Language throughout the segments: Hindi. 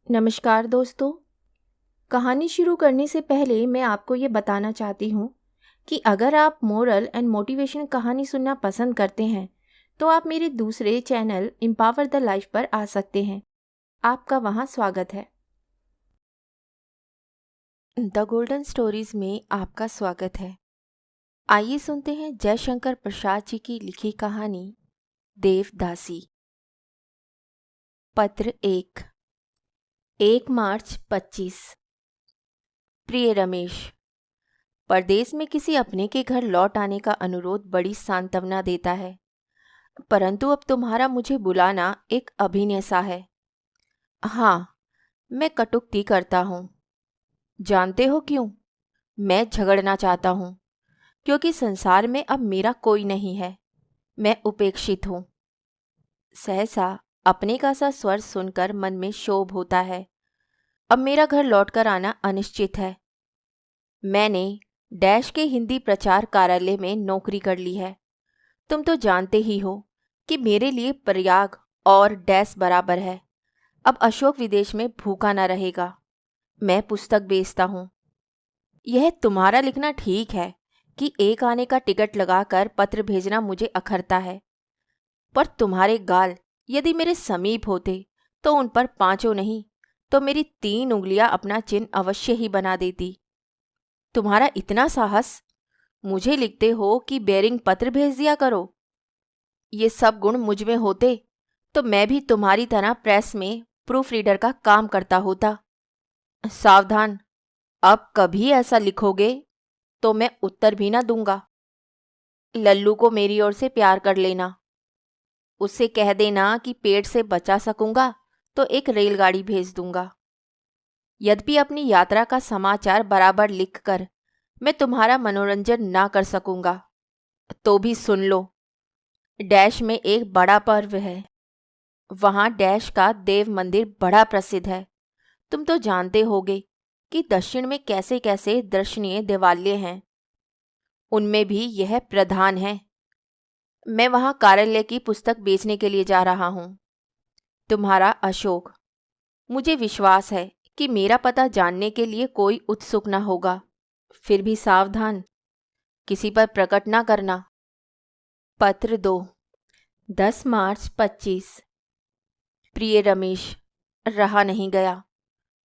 नमस्कार दोस्तों। कहानी शुरू करने से पहले मैं आपको ये बताना चाहती हूँ कि अगर आप मोरल एंड मोटिवेशन कहानी सुनना पसंद करते हैं तो आप मेरे दूसरे चैनल एम्पावर द लाइफ पर आ सकते हैं। आपका वहाँ स्वागत है। द गोल्डन स्टोरीज में आपका स्वागत है। आइए सुनते हैं जयशंकर प्रसाद जी की लिखी कहानी देवदासी। पत्र 1 मार्च 25। प्रिय रमेश, परदेश में किसी अपने के घर लौट आने का अनुरोध बड़ी सांत्वना देता है, परंतु अब तुम्हारा मुझे बुलाना एक अभिनय सा है। हाँ, मैं कटुक्ति करता हूँ। जानते हो क्यों? मैं झगड़ना चाहता हूँ, क्योंकि संसार में अब मेरा कोई नहीं है। मैं उपेक्षित हूँ। सहसा अपने का सा स्वर सुनकर मन में क्षोभ होता है। अब मेरा घर लौटकर आना अनिश्चित है। मैंने डैश के हिंदी प्रचार कार्यालय में नौकरी कर ली है। तुम तो जानते ही हो कि मेरे लिए प्रयाग और डैश बराबर है। अब अशोक विदेश में भूखा न रहेगा। मैं पुस्तक बेचता हूँ। यह तुम्हारा लिखना ठीक है कि एक आने का टिकट लगाकर पत्र भेजना मुझे अखरता है, पर तुम्हारे गाल यदि मेरे समीप होते तो उन पर 5 नहीं तो मेरी 3 उंगलियां अपना चिन्ह अवश्य ही बना देती। तुम्हारा इतना साहस, मुझे लिखते हो कि बेरिंग पत्र भेज दिया करो। ये सब गुण मुझ में होते तो मैं भी तुम्हारी तरह प्रेस में प्रूफ रीडर का काम करता होता। सावधान, अब कभी ऐसा लिखोगे तो मैं उत्तर भी ना दूंगा। लल्लू को मेरी ओर से प्यार कर लेना। उससे कह देना कि पेट से बचा सकूंगा तो एक रेलगाड़ी भेज दूंगा। यद्यपि अपनी यात्रा का समाचार बराबर लिखकर मैं तुम्हारा मनोरंजन ना कर सकूंगा, तो भी सुन लो। डैश में एक बड़ा पर्व है। वहाँ डैश का देव मंदिर बड़ा प्रसिद्ध है। तुम तो जानते होगे कि दक्षिण में कैसे कैसे दर्शनीय देवालय हैं। उनमें भी यह प्रधान है। मैं वहाँ कार्यालय की पुस्तक बेचने के लिए जा रहा हूँ। तुम्हारा अशोक। मुझे विश्वास है कि मेरा पता जानने के लिए कोई उत्सुक न होगा। फिर भी सावधान, किसी पर प्रकट ना करना। पत्र 2, 10 मार्च 25। प्रिय रमेश, रहा नहीं गया।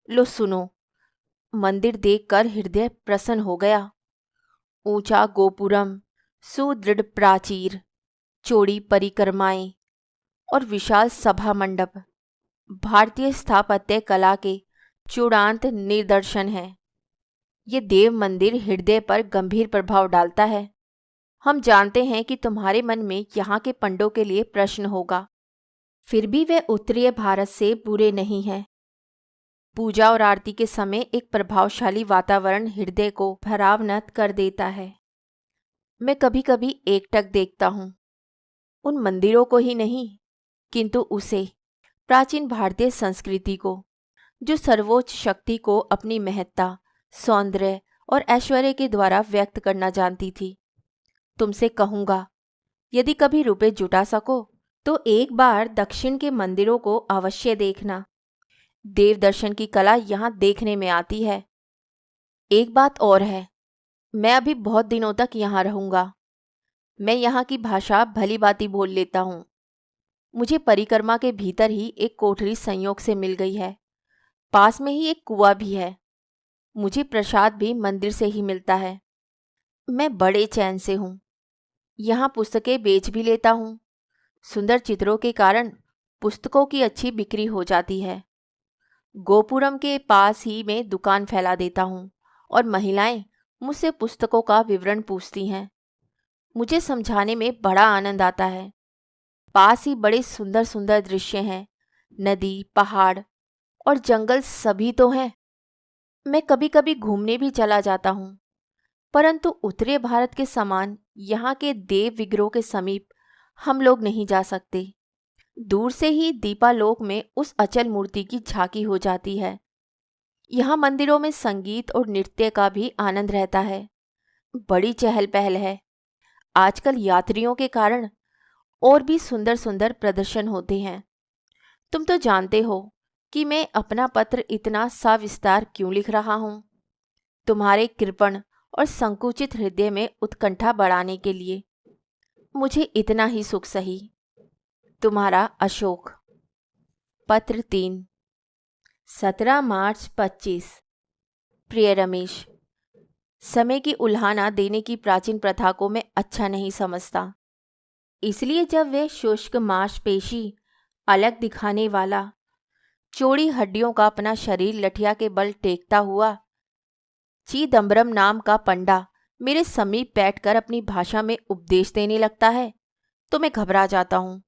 लो सुनो। मंदिर देखकर हृदय प्रसन्न हो गया। ऊंचा गोपुरम, सुदृढ़ प्राचीर, चौड़ी परिक्रमाएं और विशाल सभा मंडप भारतीय स्थापत्य कला के चूड़ांत निदर्शन है। ये देव मंदिर हृदय पर गंभीर प्रभाव डालता है। हम जानते हैं कि तुम्हारे मन में यहाँ के पंडों के लिए प्रश्न होगा, फिर भी वे उत्तरीय भारत से बुरे नहीं हैं। पूजा और आरती के समय एक प्रभावशाली वातावरण हृदय को भारान्वित कर देता है। मैं कभी कभी एकटक देखता हूँ, उन मंदिरों को ही नहीं किंतु उसे, प्राचीन भारतीय संस्कृति को, जो सर्वोच्च शक्ति को अपनी महत्ता, सौंदर्य और ऐश्वर्य के द्वारा व्यक्त करना जानती थी। तुमसे कहूँगा, यदि कभी रुपए जुटा सको तो एक बार दक्षिण के मंदिरों को अवश्य देखना। देव दर्शन की कला यहाँ देखने में आती है। एक बात और है, मैं अभी बहुत दिनों तक यहाँ रहूँगा। मैं यहाँ की भाषा भली भांति बोल लेता हूँ। मुझे परिक्रमा के भीतर ही एक कोठरी संयोग से मिल गई है। पास में ही एक कुआं भी है। मुझे प्रसाद भी मंदिर से ही मिलता है। मैं बड़े चैन से हूँ। यहाँ पुस्तकें बेच भी लेता हूँ। सुंदर चित्रों के कारण पुस्तकों की अच्छी बिक्री हो जाती है। गोपुरम के पास ही में दुकान फैला देता हूँ और महिलाएं मुझसे पुस्तकों का विवरण पूछती हैं। मुझे समझाने में बड़ा आनंद आता है। पास ही बड़े सुंदर सुंदर दृश्य हैं। नदी, पहाड़ और जंगल सभी तो हैं। मैं कभी कभी घूमने भी चला जाता हूँ, परंतु उत्तरी भारत के समान यहाँ के देव विग्रहों के समीप हम लोग नहीं जा सकते। दूर से ही दीपालोक में उस अचल मूर्ति की झांकी हो जाती है। यहाँ मंदिरों में संगीत और नृत्य का भी आनंद रहता है। बड़ी चहल पहल है। आजकल यात्रियों के कारण और भी सुंदर सुंदर प्रदर्शन होते हैं। तुम तो जानते हो कि मैं अपना पत्र इतना सविस्तार क्यों लिख रहा हूँ। तुम्हारे कृपण और संकुचित हृदय में उत्कंठा बढ़ाने के लिए। मुझे इतना ही सुख सही। तुम्हारा अशोक। पत्र 3। 17 मार्च 25। प्रिय रमेश, समय की उल्हाना देने की प्राचीन प्रथा को मैं अच्छा नहीं समझता। इसलिए जब वह शुष्क मांसपेशी अलग दिखाने वाला चौड़ी हड्डियों का अपना शरीर लठिया के बल टेकता हुआ चिदम्बरम नाम का पंडा मेरे समीप बैठकर अपनी भाषा में उपदेश देने लगता है तो मैं घबरा जाता हूँ।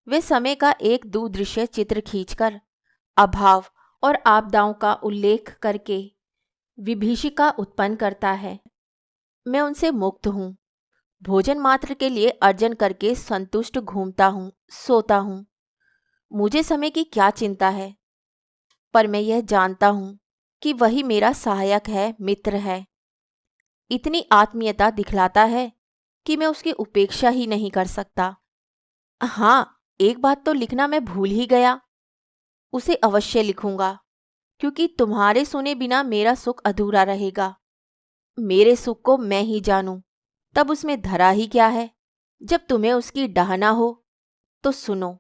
वे समय का एक दुदृश्य चित्र खींचकर अभाव और आपदाओं का उल्लेख करके विभीषिका उत्पन्न करता है। मैं उनसे मुक्त हूँ। भोजन मात्र के लिए अर्जन करके संतुष्ट घूमता हूँ, सोता हूँ। मुझे समय की क्या चिंता है, पर मैं यह जानता हूँ कि वही मेरा सहायक है, मित्र है। इतनी आत्मीयता दिखलाता है कि मैं उसकी उपेक्षा ही नहीं कर सकता। हाँ, एक बात तो लिखना मैं भूल ही गया। उसे अवश्य लिखूंगा, क्योंकि तुम्हारे सुने बिना मेरा सुख अधूरा रहेगा। मेरे सुख को मैं ही जानूं, तब उसमें धरा ही क्या है। जब तुम्हें उसकी डाहना हो तो सुनो।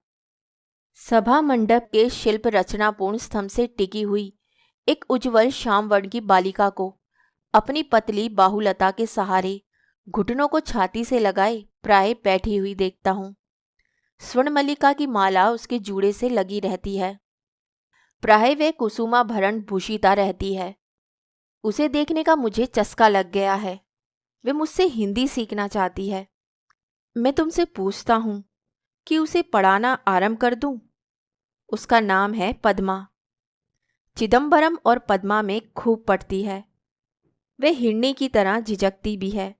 सभा मंडप के शिल्प रचनापूर्ण स्तंभ से टिकी हुई एक उज्ज्वल श्याम वर्ण की बालिका को अपनी पतली बाहुलता के सहारे घुटनों को छाती से लगाए प्राय बैठी हुई देखता हूँ। स्वर्ण मल्लिका की माला उसके जूड़े से लगी रहती है। प्राय वे कुसुमा भरण भूषिता रहती है। उसे देखने का मुझे चस्का लग गया है। वे मुझसे हिंदी सीखना चाहती है। मैं तुमसे पूछता हूँ कि उसे पढ़ाना आरंभ कर दूं। उसका नाम है पद्मा। चिदम्बरम और पद्मा में खूब पढ़ती है। वे हिरनी की तरह झिझकती भी है,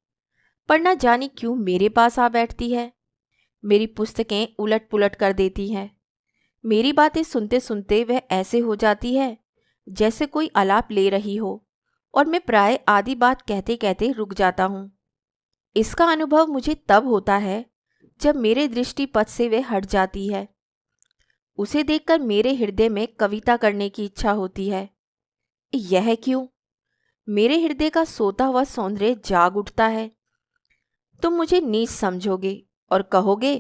पर न जाने क्यों मेरे पास आ बैठती है। मेरी पुस्तकें उलट पुलट कर देती हैं। मेरी बातें सुनते सुनते वह ऐसे हो जाती है जैसे कोई आलाप ले रही हो, और मैं प्राय आधी बात कहते कहते रुक जाता हूँ। इसका अनुभव मुझे तब होता है जब मेरे दृष्टिपथ से वे हट जाती है। उसे देखकर मेरे हृदय में कविता करने की इच्छा होती है। यह क्यों? मेरे हृदय का सोता हुआ सौंदर्य जाग उठता है। तुम मुझे नीच समझोगे और कहोगे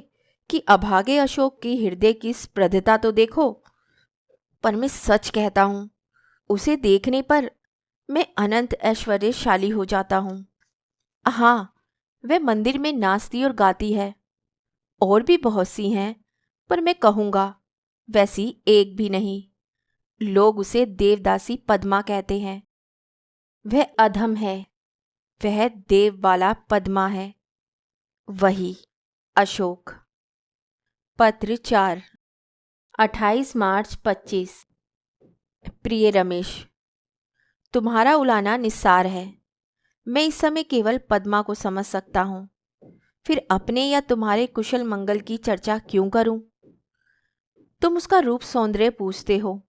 कि अभागे अशोक की हृदय की स्प्रद्धता तो देखो, पर मैं सच कहता हूँ, उसे देखने पर मैं अनंत ऐश्वर्यशाली हो जाता हूँ। हाँ, वह मंदिर में नाचती और गाती है। और भी बहुत सी हैं, पर मैं कहूँगा वैसी एक भी नहीं। लोग उसे देवदासी पद्मा कहते हैं। वह अधम है, वह देव वाला पद्मा है, वही अशोक। पत्र 4। 28 मार्च 25। प्रिय रमेश, तुम्हारा उलाना निस्सार है। मैं इस समय केवल पद्मा को समझ सकता हूँ। फिर अपने या तुम्हारे कुशल मंगल की चर्चा क्यों करूं? तुम उसका रूप सौंदर्य पूछते हो,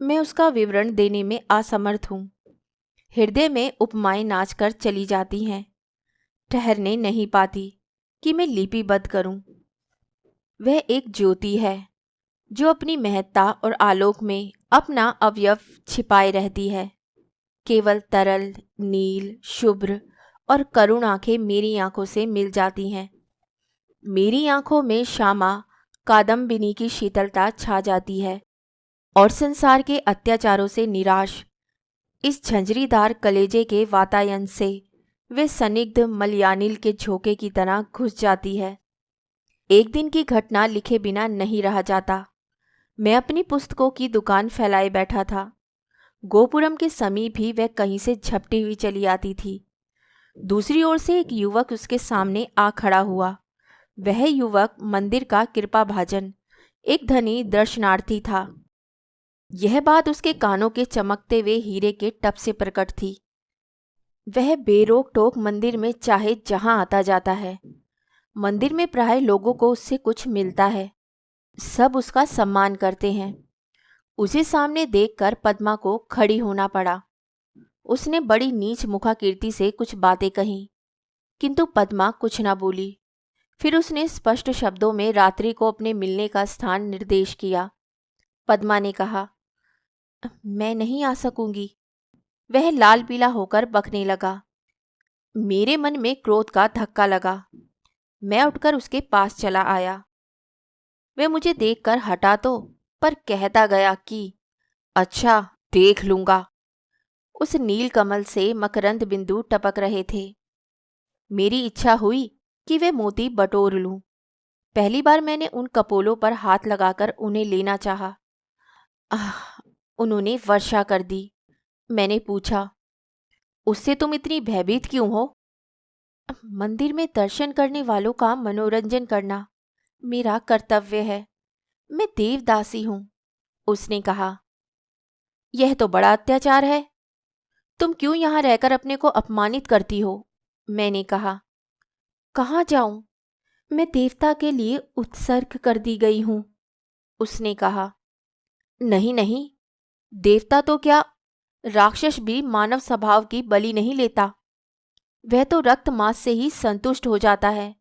मैं उसका विवरण देने में असमर्थ हूँ। हृदय में उपमाएं नाचकर चली जाती हैं, ठहरने नहीं पाती कि मैं लिपिबद्ध करूं। वह एक ज्योति है जो अपनी महत्ता और आलोक में अपना अवयव छिपाए रहती है। केवल तरल, नील, शुभ्र और करुण आंखें मेरी आंखों से मिल जाती हैं। मेरी आंखों में श्यामा कादम्बिनी की शीतलता छा जाती है, और संसार के अत्याचारों से निराश इस झंझरीदार कलेजे के वातायन से वे सनिग्ध मलयानिल के झोंके की तरह घुस जाती है। एक दिन की घटना लिखे बिना नहीं रहा जाता। मैं अपनी पुस्तकों की दुकान फैलाए बैठा था। गोपुरम के समीप ही वह कहीं से झपटी हुई चली आती थी। दूसरी ओर से एक युवक उसके सामने आ खड़ा हुआ। वह युवक मंदिर का कृपाभाजन, एक धनी दर्शनार्थी था। यह बात उसके कानों के चमकते हुए हीरे के टप से प्रकट थी। वह बेरोक टोक मंदिर में चाहे जहां आता जाता है। मंदिर में प्राय लोगों को उससे कुछ मिलता है। सब उसका सम्मान करते हैं। उसे सामने देखकर पद्मा को खड़ी होना पड़ा। उसने बड़ी नीच मुखाकीर्ति से कुछ बातें कहीं, किंतु पद्मा कुछ न बोली। फिर उसने स्पष्ट शब्दों में रात्रि को अपने मिलने का स्थान निर्देश किया। पद्मा ने कहा। मैं नहीं आ सकूंगी। वह लाल पीला होकर बकने लगा। मेरे मन में क्रोध का धक्का लगा। मैं उठकर उसके पास चला आया। वह मुझे देखकर हटा तो, पर कहता गया कि अच्छा, देख लूंगा। उस नील कमल से मकरंद बिंदु टपक रहे थे। मेरी इच्छा हुई कि वे मोती बटोर लूं। पहली बार मैंने उन कपोलों पर हाथ लगाकर उन्हें लेना चाहा। आह! उन्होंने वर्षा कर दी। मैंने पूछा, उससे तुम इतनी भयभीत क्यों हो? मंदिर में दर्शन करने वालों का मनोरंजन करना मेरा कर्तव्य है। मैं देवदासी हूं। उसने कहा। यह तो बड़ा अत्याचार है। तुम क्यों यहां रहकर अपने को अपमानित करती हो? मैंने कहा। कहाँ जाऊं? मैं देवता के लिए उत्सर्ग कर दी गई हूं। उसने कहा। नहीं नहीं, देवता तो क्या, राक्षस भी मानव स्वभाव की बलि नहीं लेता। वह तो रक्त मांस से ही संतुष्ट हो जाता है।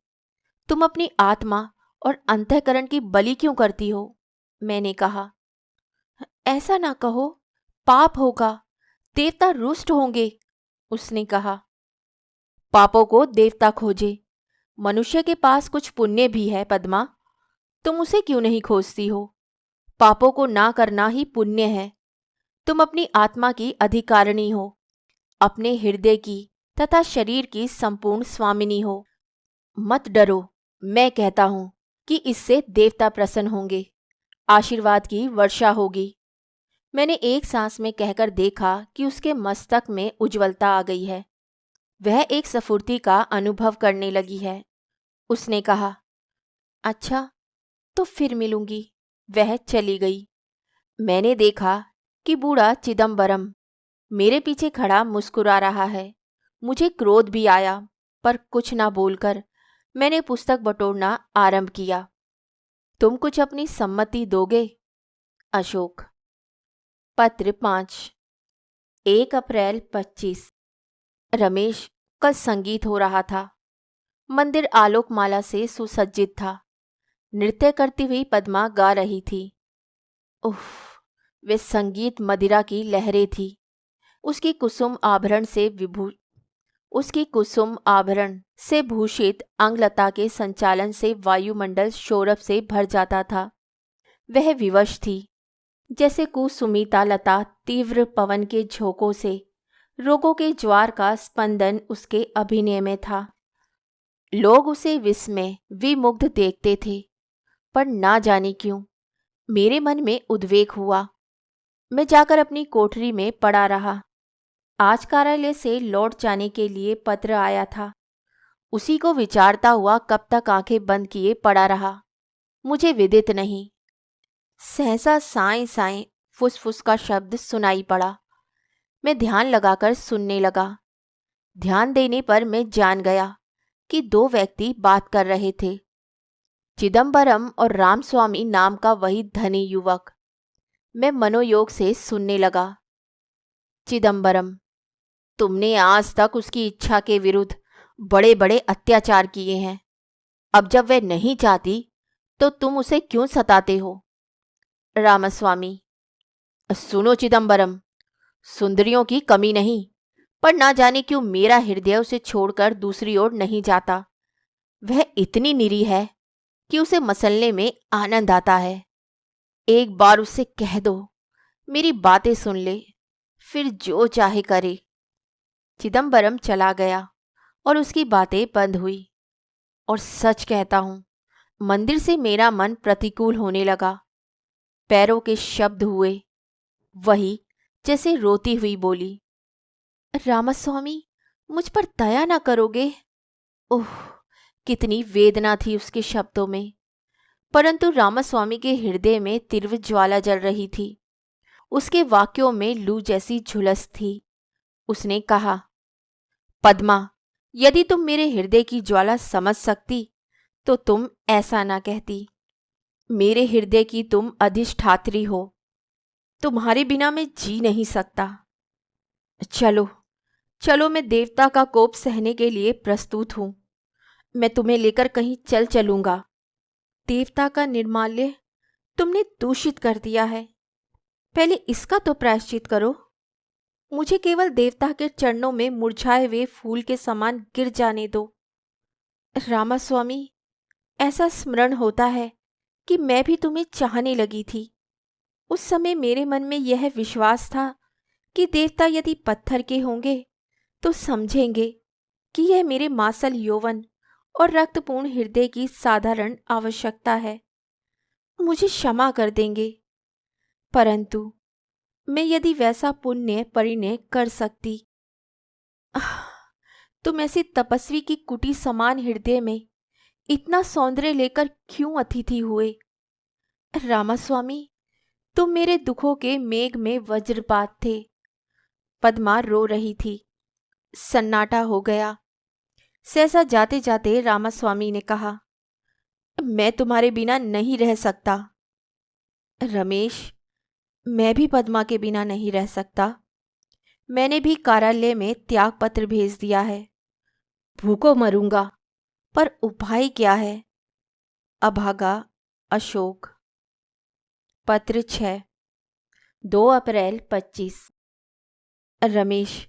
तुम अपनी आत्मा और अंतःकरण की बलि क्यों करती हो? मैंने कहा। ऐसा ना कहो, पाप होगा, देवता रुष्ट होंगे। उसने कहा। पापों को देवता खोजे। मनुष्य के पास कुछ पुण्य भी है पद्मा। तुम उसे क्यों नहीं खोजती हो? पापों को ना करना ही पुण्य है। तुम अपनी आत्मा की अधिकारिणी हो, अपने हृदय की तथा शरीर की संपूर्ण स्वामिनी हो। मत डरो, मैं कहता हूं कि इससे देवता प्रसन्न होंगे, आशीर्वाद की वर्षा होगी। मैंने एक सांस में कहकर देखा कि उसके मस्तक में उज्ज्वलता आ गई है। वह एक स्फूर्ति का अनुभव करने लगी है। उसने कहा। अच्छा, तो फिर मिलूंगी। वह चली गई। मैंने देखा कि बूढ़ा चिदम्बरम मेरे पीछे खड़ा मुस्कुरा रहा है। मुझे क्रोध भी आया, पर कुछ ना बोलकर मैंने पुस्तक बटोरना आरंभ किया। तुम कुछ अपनी सम्मति दोगे? अशोक। पत्र 5। 1 अप्रैल 25। रमेश, कल संगीत हो रहा था। मंदिर आलोकमाला से सुसज्जित था। नृत्य करती हुई पद्मा गा रही थी। उफ! वे संगीत मदिरा की लहरें थी। उसकी कुसुम आभरण से भूषित अंगलता के संचालन से वायुमंडल सौरभ से भर जाता था। वह विवश थी, जैसे कुसुमिता लता तीव्र पवन के झोंकों से। रोगों के ज्वार का स्पंदन उसके अभिनय में था। लोग उसे विस्मय विमुग्ध देखते थे, पर ना जाने क्यों मेरे मन में उद्वेग हुआ। मैं जाकर अपनी कोठरी में पड़ा रहा। आज कार्यालय से लौट जाने के लिए पत्र आया था। उसी को विचारता हुआ कब तक आंखें बंद किए पड़ा रहा, मुझे विदित नहीं। सहसा साएं साएं फुसफुस का शब्द सुनाई पड़ा। मैं ध्यान लगाकर सुनने लगा। ध्यान देने पर मैं जान गया कि 2 व्यक्ति बात कर रहे थे, चिदम्बरम और रामस्वामी नाम का वही धनी युवक। मैं मनोयोग से सुनने लगा। चिदम्बरम, तुमने आज तक उसकी इच्छा के विरुद्ध बड़े बड़े अत्याचार किए हैं। अब जब वह नहीं चाहती तो तुम उसे क्यों सताते हो? रामस्वामी। सुनो चिदम्बरम, सुंदरियों की कमी नहीं, पर ना जाने क्यों मेरा हृदय उसे छोड़कर दूसरी ओर नहीं जाता। वह इतनी निरी है कि उसे मसलने में आनंद आता है। एक बार उससे कह दो, मेरी बातें सुन ले, फिर जो चाहे करे। चिदम्बरम चला गया और उसकी बातें बंद हुई। और सच कहता हूं, मंदिर से मेरा मन प्रतिकूल होने लगा। पैरों के शब्द हुए, वही जैसे रोती हुई बोली, रामास्वामी, मुझ पर दया ना करोगे? ओह, कितनी वेदना थी उसके शब्दों में। परंतु रामास्वामी के हृदय में तीव्र ज्वाला जल रही थी। उसके वाक्यों में लू जैसी झुलस थी। उसने कहा, पद्मा, यदि तुम मेरे हृदय की ज्वाला समझ सकती तो तुम ऐसा ना कहती। मेरे हृदय की तुम अधिष्ठात्री हो। तुम्हारे बिना मैं जी नहीं सकता। चलो चलो, मैं देवता का कोप सहने के लिए प्रस्तुत हूं। मैं तुम्हें लेकर कहीं चलूंगा। देवता का निर्माल्य तुमने दूषित कर दिया है। पहले इसका तो प्रायश्चित करो। मुझे केवल देवता के चरणों में मुरझाए हुए फूल के समान गिर जाने दो। रामास्वामी, ऐसा स्मरण होता है कि मैं भी तुम्हें चाहने लगी थी। उस समय मेरे मन में यह विश्वास था कि देवता यदि पत्थर के होंगे तो समझेंगे कि यह मेरे मासल यौवन और रक्तपूर्ण हृदय की साधारण आवश्यकता है, मुझे क्षमा कर देंगे। परंतु मैं यदि वैसा पुण्य परिणय कर सकती। आह, तुम ऐसी तपस्वी की कुटी समान हृदय में इतना सौंदर्य लेकर क्यों अतिथि हुए? रामास्वामी, तुम मेरे दुखों के मेघ में वज्रपात थे। पद्मा रो रही थी। सन्नाटा हो गया। सहसा जाते जाते रामास्वामी ने कहा, मैं तुम्हारे बिना नहीं रह सकता। रमेश, मैं भी पद्मा के बिना नहीं रह सकता। मैंने भी कार्यालय में त्याग पत्र भेज दिया है। भूखों मरूंगा, पर उपाय क्या है? अभागा अशोक। पत्र 6, 2 अप्रैल 25। रमेश,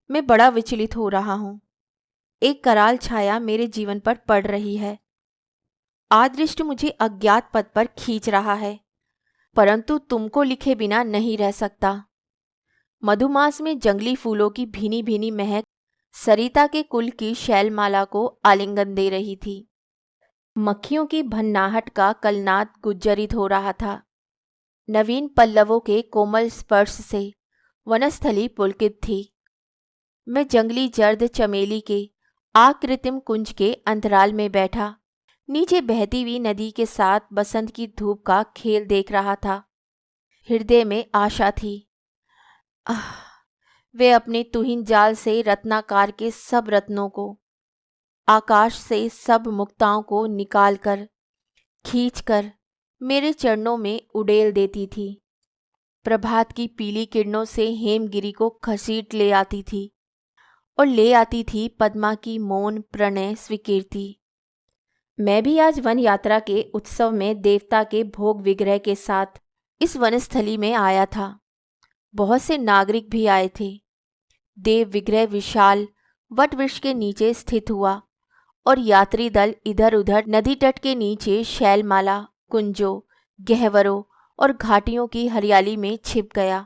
मैं बड़ा विचलित हो रहा हूं। एक कराल छाया मेरे जीवन पर पड़ रही है। आदृष्ट मुझे अज्ञात पद पर खींच रहा है, परंतु तुमको लिखे बिना नहीं रह सकता। मधुमास में जंगली फूलों की भीनी भीनी महक सरिता के कुल की शैलमाला को आलिंगन दे रही थी। मक्खियों की भन्नाहट का कलनाद गुज्जरित हो रहा था। नवीन पल्लवों के कोमल स्पर्श से वनस्थली पुलकित थी। मैं जंगली जर्द चमेली के आकृतिम कुंज के अंतराल में बैठा नीचे बहती हुई नदी के साथ बसंत की धूप का खेल देख रहा था। हृदय में आशा थी। आह, वे अपने तुहिन जाल से रत्नाकार के सब रत्नों को, आकाश से सब मुक्ताओं को निकालकर खींचकर मेरे चरणों में उड़ेल देती थी। प्रभात की पीली किरणों से हेमगिरी को घसीट ले आती थी और ले आती थी पद्मा की मौन प्रणय स्वीकृति। मैं भी आज वन यात्रा के उत्सव में देवता के भोग विग्रह के साथ इस वनस्थली में आया था। बहुत से नागरिक भी आए थे। देव विग्रह विशाल वट वृक्ष के नीचे स्थित हुआ और यात्री दल इधर उधर नदी तट के नीचे शैलमाला, कुंजों, गहवरों और घाटियों की हरियाली में छिप गया।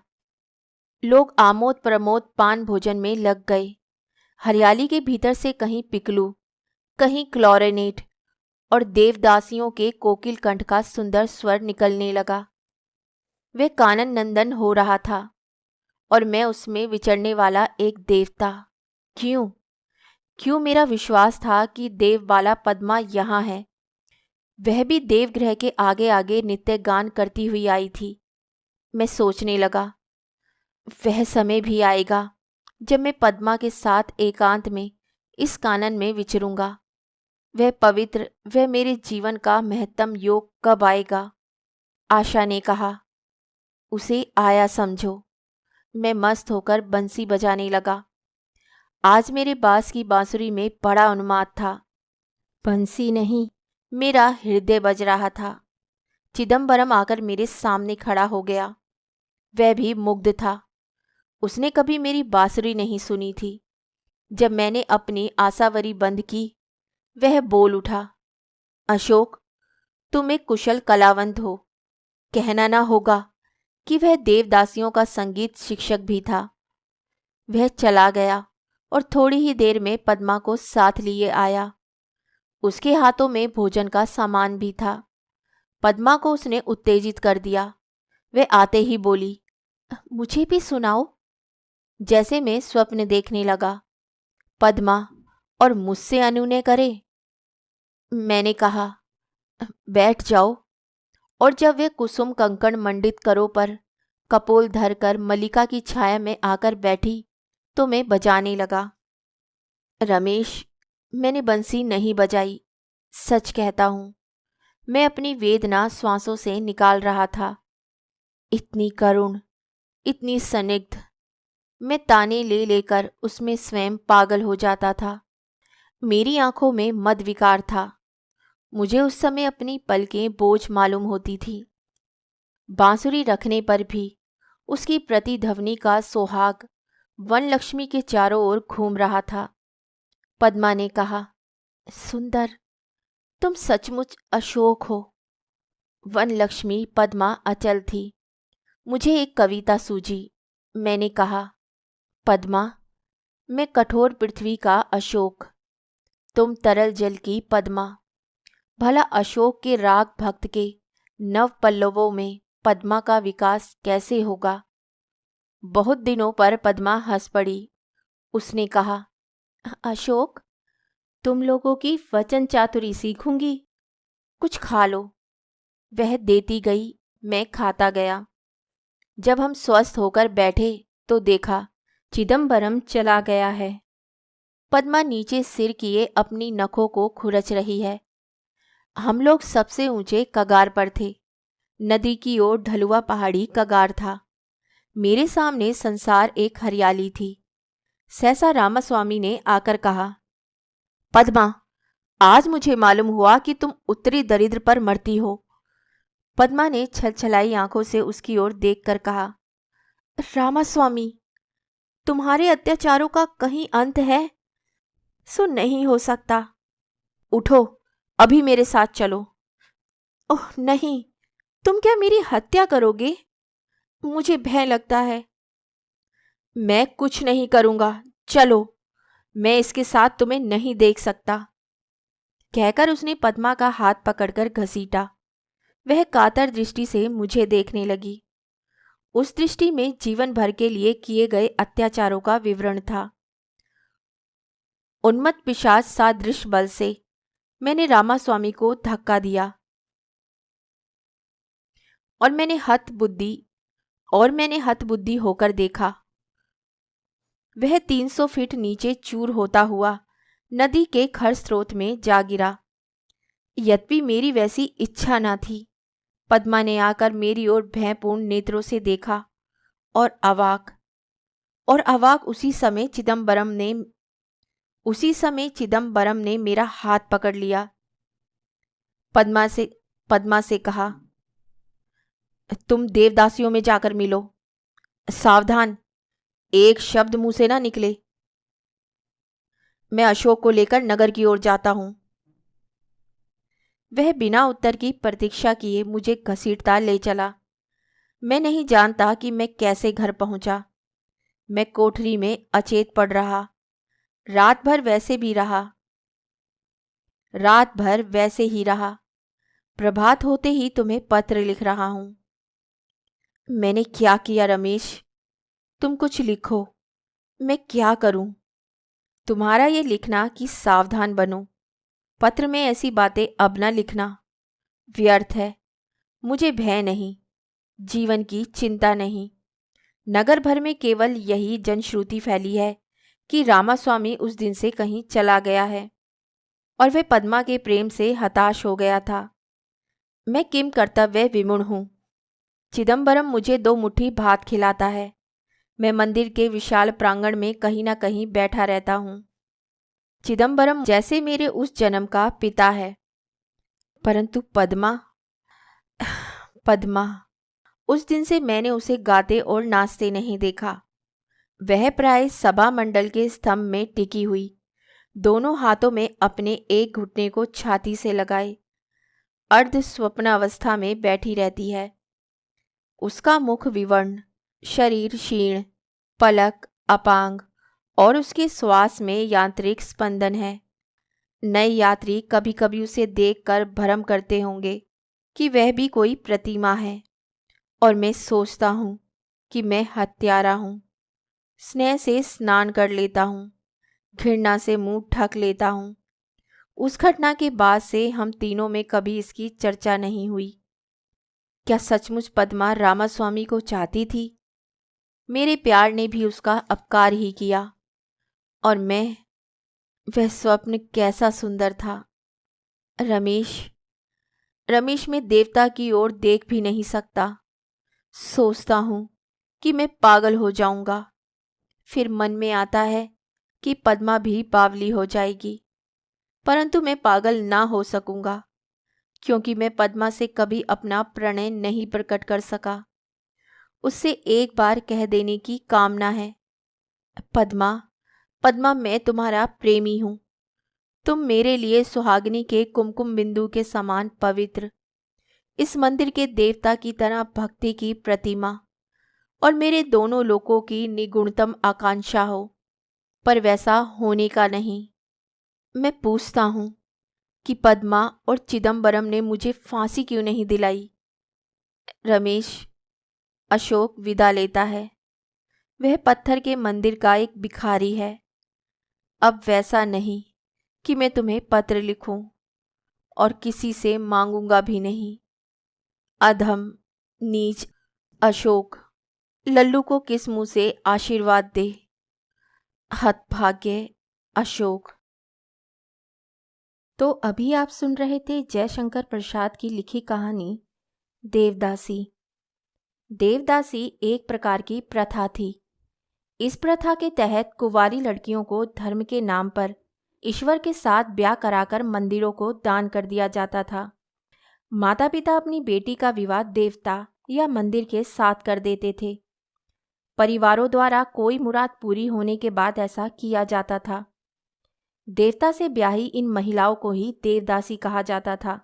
लोग आमोद प्रमोद पान भोजन में लग गए। हरियाली के भीतर से कहीं पिकलू, कहीं क्लोरेनेट और देवदासियों के कोकिल कंठ का सुंदर स्वर निकलने लगा। वह कानन नंदन हो रहा था और मैं उसमें विचरने वाला एक देवता। क्यों क्यों मेरा विश्वास था कि देवबाला पद्मा यहाँ है। वह भी देवगृह के आगे आगे नित्य गान करती हुई आई थी। मैं सोचने लगा, वह समय भी आएगा जब मैं पद्मा के साथ एकांत में इस कानन में विचरूंगा। वह पवित्र, वह मेरे जीवन का महत्तम योग कब आएगा? आशा ने कहा। उसे आया समझो। मैं मस्त होकर बंसी बजाने लगा। आज मेरे बास की बांसुरी में बड़ा उन्माद था। बंसी नहीं, मेरा हृदय बज रहा था। चिदम्बरम आकर मेरे सामने खड़ा हो गया। वह भी मुग्ध था। उसने कभी मेरी बांसुरी नहीं सुनी थी। जब मैंने अपनी आसावरी बंद की, वह बोल उठा, अशोक, तुम एक कुशल कलावंत हो। कहना ना होगा कि वह देवदासियों का संगीत शिक्षक भी था। वह चला गया और थोड़ी ही देर में पद्मा को साथ लिए आया। उसके हाथों में भोजन का सामान भी था। पद्मा को उसने उत्तेजित कर दिया। वह आते ही बोली, मुझे भी सुनाओ। जैसे मैं स्वप्न देखने लगा। पद्मा और मुझसे अनुनय करे। मैंने कहा, बैठ जाओ। और जब वे कुसुम कंकण मंडित करों पर कपोल धरकर मल्लिका की छाया में आकर बैठी तो मैं बजाने लगा। रमेश, मैंने बंसी नहीं बजाई, सच कहता हूं। मैं अपनी वेदना श्वासों से निकाल रहा था। इतनी करुण, इतनी स्निग्ध। मैं ताने ले लेकर उसमें स्वयं पागल हो जाता था। मेरी आंखों में मद विकार था। मुझे उस समय अपनी पलकें बोझ मालूम होती थी। बांसुरी रखने पर भी उसकी प्रतिध्वनि का सोहाग वन लक्ष्मी के चारों ओर घूम रहा था। पद्मा ने कहा, सुंदर, तुम सचमुच अशोक हो। वन लक्ष्मी पद्मा अचल थी। मुझे एक कविता सूझी। मैंने कहा, पद्मा, मैं कठोर पृथ्वी का अशोक, तुम तरल जल की पद्मा। भला अशोक के राग भक्त के नव पल्लवों में पद्मा का विकास कैसे होगा? बहुत दिनों पर पद्मा हंस पड़ी। उसने कहा, अशोक, तुम लोगों की वचन चातुरी सीखूंगी। कुछ खा लो। वह देती गई, मैं खाता गया। जब हम स्वस्थ होकर बैठे तो देखा चिदम्बरम चला गया है। पद्मा नीचे सिर किए अपनी नखों को खुरच रही है। हम लोग सबसे ऊंचे कगार पर थे। नदी की ओर ढलुआ पहाड़ी कगार था। मेरे सामने संसार एक हरियाली थी। सहसा रामास्वामी ने आकर कहा, पद्मा, आज मुझे मालूम हुआ कि तुम उत्तरी दरिद्र पर मरती हो। पद्मा ने छलछलाई आंखों से उसकी ओर देखकर कहा, रामास्वामी, तुम्हारे अत्याचारों का कहीं अंत है? सो नहीं हो सकता। उठो, अभी मेरे साथ चलो। ओह नहीं, तुम क्या मेरी हत्या करोगे? मुझे भय लगता है। मैं कुछ नहीं करूंगा, चलो। मैं इसके साथ तुम्हें नहीं देख सकता। कहकर उसने पद्मा का हाथ पकड़कर घसीटा। वह कातर दृष्टि से मुझे देखने लगी। उस दृष्टि में जीवन भर के लिए किए गए अत्याचारों का विवरण था। उन्मत्त पिशाच सादृश बल से मैंने रामास्वामी को धक्का दिया और मैंने हतबुद्धि होकर देखा। वह 300 फीट नीचे चूर होता हुआ नदी के खर स्रोत में जा गिरा। यद्यपि मेरी वैसी इच्छा न थी। पद्मा ने आकर मेरी ओर भयपूर्ण नेत्रों से देखा और अवाक उसी समय चिदम्बरम ने मेरा हाथ पकड़ लिया। पद्मा से कहा, तुम देवदासियों में जाकर मिलो। सावधान, एक शब्द मुंह से ना निकले। मैं अशोक को लेकर नगर की ओर जाता हूं। वह बिना उत्तर की प्रतीक्षा किए मुझे घसीटता ले चला। मैं नहीं जानता कि मैं कैसे घर पहुंचा। मैं कोठरी में अचेत पड़ रहा। रात भर वैसे ही रहा। प्रभात होते ही तुम्हें पत्र लिख रहा हूं। मैंने क्या किया रमेश? तुम कुछ लिखो। मैं क्या करूं? तुम्हारा ये लिखना कि सावधान बनो, पत्र में ऐसी बातें अब न लिखना, व्यर्थ है। मुझे भय नहीं, जीवन की चिंता नहीं। नगर भर में केवल यही जनश्रुति फैली है कि रामास्वामी उस दिन से कहीं चला गया है और वह पद्मा के प्रेम से हताश हो गया था। मैं किम कर्तव्य विमूढ़ हूं। चिदम्बरम मुझे 2 मुट्ठी भात खिलाता है। मैं मंदिर के विशाल प्रांगण में कहीं ना कहीं बैठा रहता हूं। चिदम्बरम जैसे मेरे उस जन्म का पिता है। परंतु पद्मा, उस दिन से मैंने उसे गाते और नाचते नहीं देखा। वह प्राय सभा मंडल के स्तंभ में टिकी हुई, दोनों हाथों में अपने एक घुटने को छाती से लगाए अर्ध स्वप्न अवस्था में बैठी रहती है। उसका मुख विवर्ण, शरीर क्षीण, पलक अपांग और उसके श्वास में यांत्रिक स्पंदन है। नए यात्री कभी कभी उसे देखकर भ्रम करते होंगे कि वह भी कोई प्रतिमा है, और मैं सोचता हूँ कि मैं हत्यारा हूँ। स्नेह से स्नान कर लेता हूँ, घृणा से मुंह ढक लेता हूँ। उस घटना के बाद से हम तीनों में कभी इसकी चर्चा नहीं हुई। क्या सचमुच पद्मा रामास्वामी को चाहती थी? मेरे प्यार ने भी उसका अपकार ही किया। और वह स्वप्न कैसा सुंदर था। रमेश में देवता की ओर देख भी नहीं सकता। सोचता हूँ कि मैं पागल हो जाऊंगा। फिर मन में आता है कि पद्मा भी बावली हो जाएगी, परंतु मैं पागल ना हो सकूंगा, क्योंकि मैं पद्मा से कभी अपना प्रणय नहीं प्रकट कर सका। उससे एक बार कह देने की कामना है। पद्मा, पद्मा, मैं तुम्हारा प्रेमी हूँ। तुम मेरे लिए सुहागिनी के कुमकुम बिंदु के समान पवित्र, इस मंदिर के देवता की तरह भक्ति की प्रतिमा और मेरे दोनों लोकों की निगुणतम आकांक्षा हो, पर वैसा होने का नहीं। मैं पूछता हूँ कि पद्मा और चिदम्बरम ने मुझे फांसी क्यों नहीं दिलाई? रमेश। अशोक विदा लेता है। वह पत्थर के मंदिर का एक भिखारी है। अब वैसा नहीं कि मैं तुम्हें पत्र लिखूं, और किसी से मांगूंगा भी नहीं। अधम, नीच अशोक, लल्लू को किस मुंह से आशीर्वाद दे? हतभाग्य अशोक। तो अभी आप सुन रहे थे जयशंकर प्रसाद की लिखी कहानी देवदासी। देवदासी एक प्रकार की प्रथा थी। इस प्रथा के तहत कुंवारी लड़कियों को धर्म के नाम पर ईश्वर के साथ ब्याह कराकर मंदिरों को दान कर दिया जाता था। माता पिता अपनी बेटी का विवाह देवता या मंदिर के साथ कर देते थे। परिवारों द्वारा कोई मुराद पूरी होने के बाद ऐसा किया जाता था। देवता से ब्याही इन महिलाओं को ही देवदासी कहा जाता था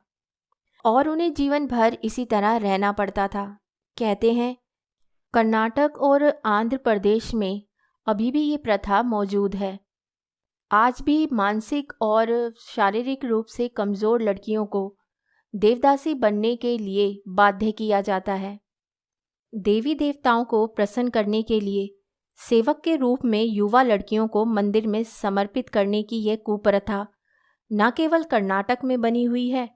और उन्हें जीवन भर इसी तरह रहना पड़ता था। कहते हैं कर्नाटक और आंध्र प्रदेश में अभी भी ये प्रथा मौजूद है। आज भी मानसिक और शारीरिक रूप से कमज़ोर लड़कियों को देवदासी बनने के लिए बाध्य किया जाता है। देवी देवताओं को प्रसन्न करने के लिए सेवक के रूप में युवा लड़कियों को मंदिर में समर्पित करने की यह कुप्रथा न केवल कर्नाटक में बनी हुई है,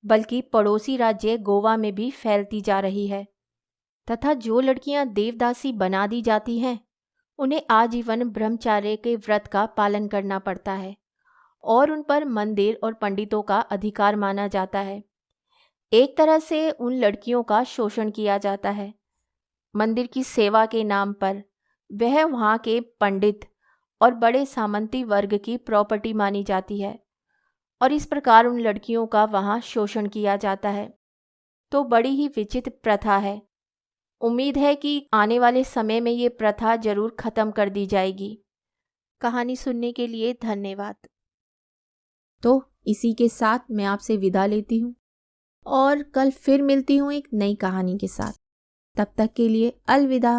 बल्कि पड़ोसी राज्य गोवा में भी फैलती जा रही है। तथा जो लड़कियां देवदासी बना दी जाती हैं, उन्हें आजीवन ब्रह्मचार्य के व्रत का पालन करना पड़ता है और उन पर मंदिर और पंडितों का अधिकार माना जाता है। एक तरह से उन लड़कियों का शोषण किया जाता है। मंदिर की सेवा के नाम पर वह वहाँ के पंडित और बड़े सामंती वर्ग की प्रॉपर्टी मानी जाती है और इस प्रकार उन लड़कियों का वहाँ शोषण किया जाता है। तो बड़ी ही विचित्र प्रथा है। उम्मीद है कि आने वाले समय में ये प्रथा जरूर खत्म कर दी जाएगी। कहानी सुनने के लिए धन्यवाद। तो इसी के साथ मैं आपसे विदा लेती हूँ और कल फिर मिलती हूँ एक नई कहानी के साथ। तब तक के लिए अलविदा।